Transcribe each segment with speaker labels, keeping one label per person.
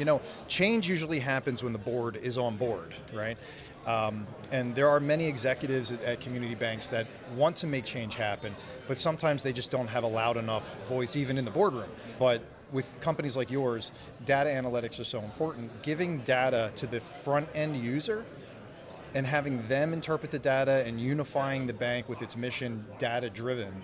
Speaker 1: You know, change usually happens when the board is on board, right? And there are many executives at community banks that want to make change happen, but sometimes they just don't have a loud enough voice even in the boardroom. But with companies like yours, data analytics are so important. Giving data to the front end user and having them interpret the data and unifying the bank with its mission data driven,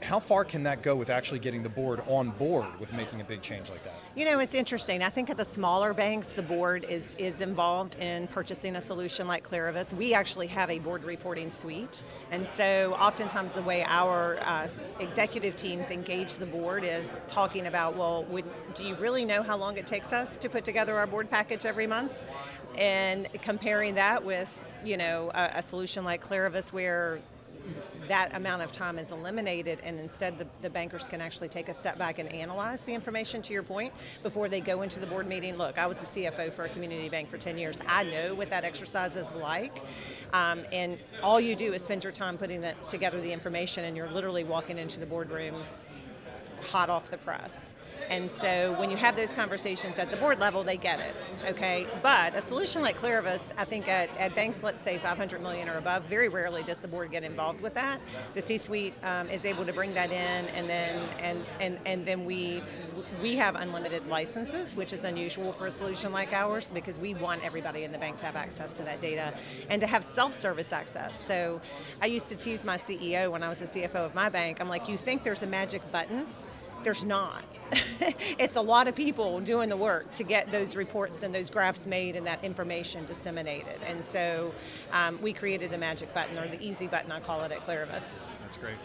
Speaker 1: how far can that go with actually getting the board on board with making a big change like that?
Speaker 2: You know, it's interesting. I think at the smaller banks, the board is involved in purchasing a solution like KlariVis. We actually have a board reporting suite. And so oftentimes the way our executive teams engage the board is talking about, well, do you really know how long it takes us to put together our board package every month? And comparing that with, a solution like KlariVis where that amount of time is eliminated, and instead the bankers can actually take a step back and analyze the information, to your point, before they go into the board meeting. Look, I was the CFO for a community bank for 10 years. I know what that exercise is like, and all you do is spend your time putting together the information, and you're literally walking into the boardroom hot off the press. And so when you have those conversations at the board level, they get it, okay? But a solution like KlariVis, I think at banks, let's say 500 million or above, very rarely does the board get involved with that. The C-suite is able to bring that in, and then we have unlimited licenses, which is unusual for a solution like ours because we want everybody in the bank to have access to that data and to have self-service access. So I used to tease my CEO when I was the CFO of my bank. I'm like, you think there's a magic button? There's not. It's a lot of people doing the work to get those reports and those graphs made and that information disseminated. And so we created the magic button, or the easy button, I call it, at KlariVis.
Speaker 1: That's great.